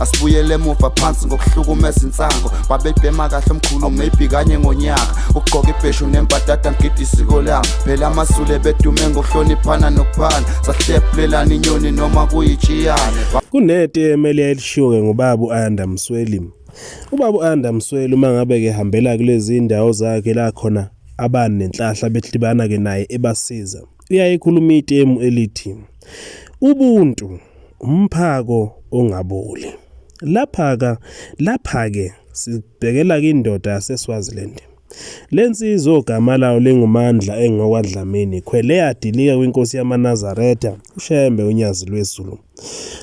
Asibuyele emuva phansi ngokuhlukumeza insango babebhema kahle omkhulu maybe kanye ngonyaka ugqoka ibheshu nembadada ngidi isiko lami phela amasule bedume ngokuhloniphana nokuphana sahlephulelana inyoni noma kuyijiyane kuneti emeli elishiwe ngubaba uAnda Msweli. Ubaba uAnda Msweli uma ngabe ke hambela kulezi indawo zakhe la khona abani nenhlahla behlibana ke naye ebasiza uyayikhuluma itemu elithi ubuntu umphako ongaboli. Lapha ke sibhekela ke indoda yaseSwaziland. Lensizo ogama lawo lengumandla engokwadlamini khwele yadilika kwinkosi yamaNazaretha uShembe unyazi lwezulu.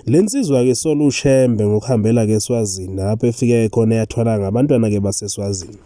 Lensizwa ke solo uShembe ngokuhambela ke eSwazini lapho efike khona yathwala ngabantwana ke baseSwazini.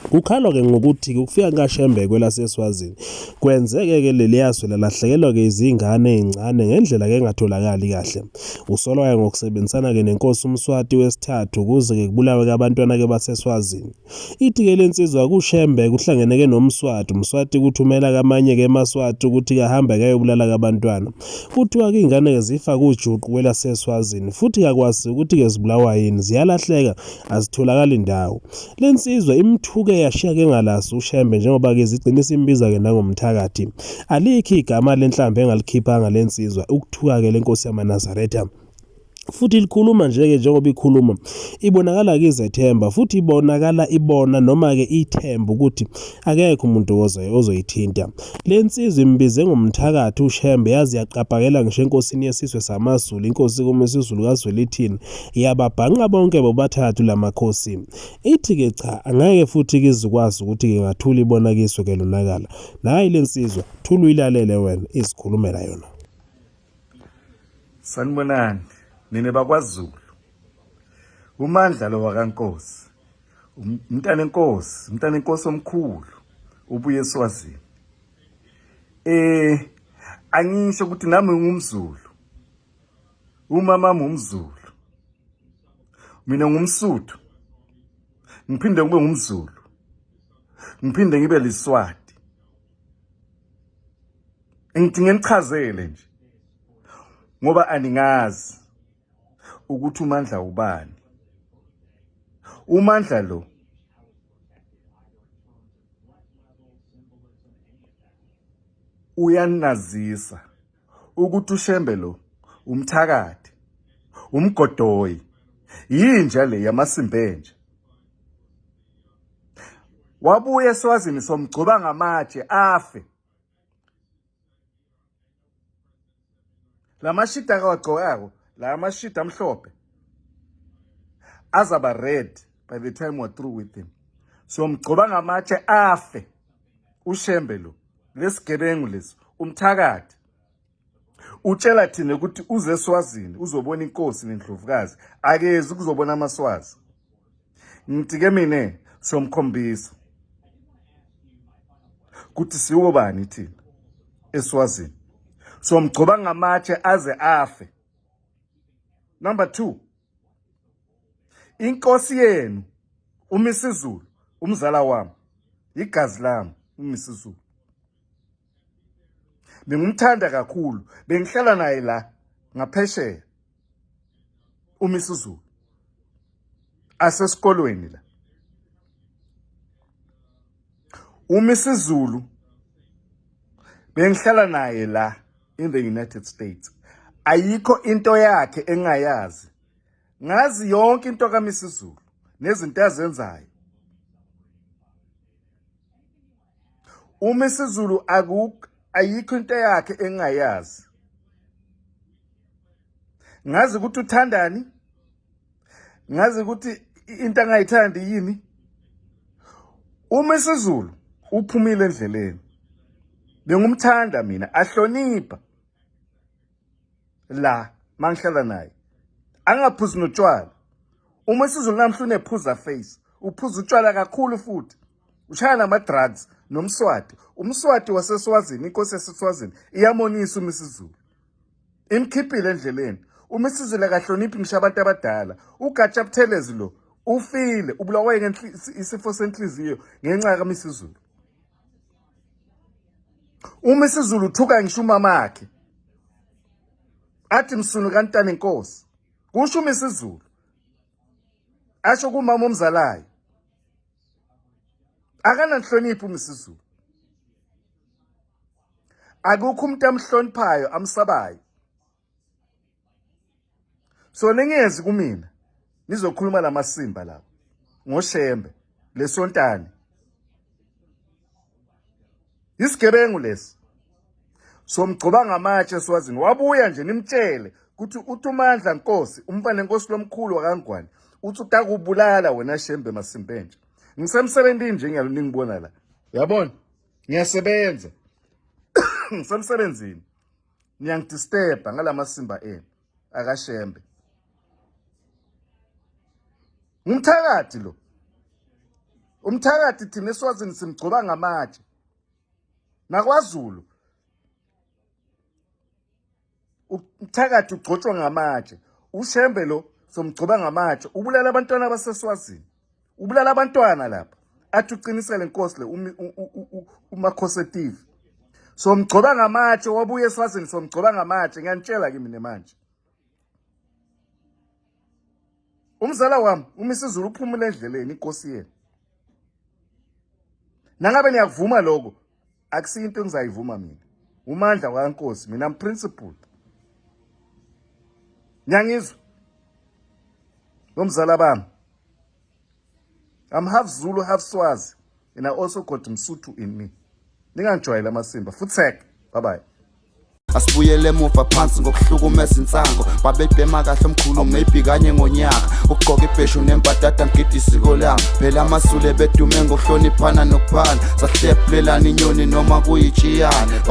Kukhalwa ke ngokuthi ukufika kaShembe kwelaseSwazini kwenzeke ke leliyazwe lalahlekelwa ke izingane ezincane ngendlela ke engatholakali kahle. Usolwa ngokusebenzisana ke nenkosi uMswati wesithathu ukuze ke kubulawe ke abantwana ke baseSwazini. Ithi ke lensizwa kuShembe kuhlangene ke noMswati, uMswati kuthumela kamanye ke eMaswati ukuthi ke ahambe ke yobulala abantwana. Kuthiwa ke ingane ke zifa kujuqu kwelaseSwazini futhi yakwazi ukuthi ke zibulawa yini ziyalahleka azitholakala indawo. Lensizwa imthuke yashiya ke ngalazi uShembe njengoba ke zigcina imbiza ke nangomthakathi. Alikho igama lenhlambe engalikhiphanga lensizwa ukuthuka ke lenkosi yamaNazaretha. Futhi likhuluma nje ke njengoba ikhuluma ibonakala ke izethemba futhi ibonakala ibona noma ke ithemba ukuthi akekho umuntu ozoyithinta. Lensizwa imbize ngomthakathi uShembe yazi yaqaphakela ngisho enkosini yesizwe samaZulu inkosi kuMisuzulu kaZwelithini yababhanqa bonke bobathathu lamakhosi. Ithi ke cha angeke futhi kizikwazi ukuthi ke ngathula ibonakiswe ke lonakala. Nayi lensizwa thula uyilalele wena izikhulumela yona. Sanibonani nine bakwaZulu. Umandla lo wakaNkosi. Umntana enkosi omkhulu ubuye eSwazini. Angisho ukuthi nami ngumZulu. Umama umZulu. Mina ngumSuthu. Ngiphinde kube ngumZulu. Ngiphinde ngibe liSwati. Ngidinga ngichazele nje. Ngoba aningazi ukuthi umandla ubani. Umandla lo uyanazisa ukuthi uShembe lo umthakathi umgodoyi yinja le yamasimbenje. Wabuye eSwazini somgcoba ngamatshe afe. Lamashita akawagqokako la mashita amhlophe azaba red by the time we're through with him. So mgcoba ngamatshe afe uShembe lo lesigebengu lesi umthakathi utshela thina ukuthi uze eSwazini uzobona inkosi nendlovukazi akezi kuzobona amaswazi. Ngithi ke mina somkhombisa ukuthi siyobani thina eSwazini. So mgcoba ngamatshe aze afe. Number 2, inkosi yenu uMisuzulu umzala wami igazi lami uMisuzulu. Bengimthanda kakhulu bengihlala naye la ngaphesheya uMisuzulu asesikolweni la. uMisuzulu bengihlala naye la in the United States. Ayikho into yakhe engayazi. Ngazi yonke into kaMisuzulu nezinto azenzayo. uMisuzulu ayikho into yakhe engayazi. Ngazi ukuthi uthandani. Ngazi ukuthi into angayithandi yini. uMisuzulu uphumile endleleni. Bengumthanda mina ahlonipha. La mangihlala naye angaphuzi notshwala. uMisuzulu namhla unephuza face uphuza utshwala kakhulu futhi ushaya nama drugs noMswati. uMswati waseSwazini inkosi yaseSwazini iyamonisa uMisuzulu imkhiphile endleleni. uMisuzulu akahloniphi ngisho abantu abadala. uGatsha Buthelezi lo ufile ubulawayo isifo senhliziyo ngenxa kaMisuzulu. uMisuzulu uthuka ngisho umama wakhe athi msunu kaNtana inkosi. Kusho uMisuzulu asho kumama omzalayo akananhlonipho uMisizulu, akukho umuntu amhloniphayo amsabayo. So ningezi kumina nizokhuluma lamasimba lapho ngoShembe lesontane isigebengu lesi. So mgcoba ngamatshe eSwazini wabuya nje nimtshele ukuthi uMandla Nkosi umfana Nkosi lomkhulu wakangwane uthi utakubulala wena Shembe Masimbentsha. Ngisemsebenzini nje ngiyalo ningibona la. Yabona? Ngiyasebenza. Ngisemsebenzini. Niyangidisturba ngalamasimba enu akaShembe. Umthakathi lo. Umthakathi thina eSwazini simgcoba ngamatshe. NakwaZulu umthakathi ugcotshwa ngamatshe. uShembe lo somgcoba ngamatshe ubulala abantwana baseSwazini. Ubulala abantwana lapha. Athi uqinisele Nkosi le uMakhosetive. Somgcoba ngamatshe wabuye eSwazini somgcoba ngamatshe. Ngiyanitshela kimi nemanje. Umzala wami uMisizulu uphumule endleleni inkosi yena. Nangabe niyakuvuma lokho akusiyinto engizayivuma mina. uMandla kaNkosi mina principled. Nyangizwe nomzala bami. I'm half Zulu, half Swazi, and I also got Msuthu in me. Ningangijwayela amasimba. Futhek. Bye bye. Asibuyele emuva phansi ngokuhlukumeza insango babebhema kahle omkhulu maybe kanye ngonyaka ugqoka ibheshu nembadada ngida isiko lami phela amasule bedume ngokuhloniphana nokuphana sahlephulelana inyoni noma kuyijiyane.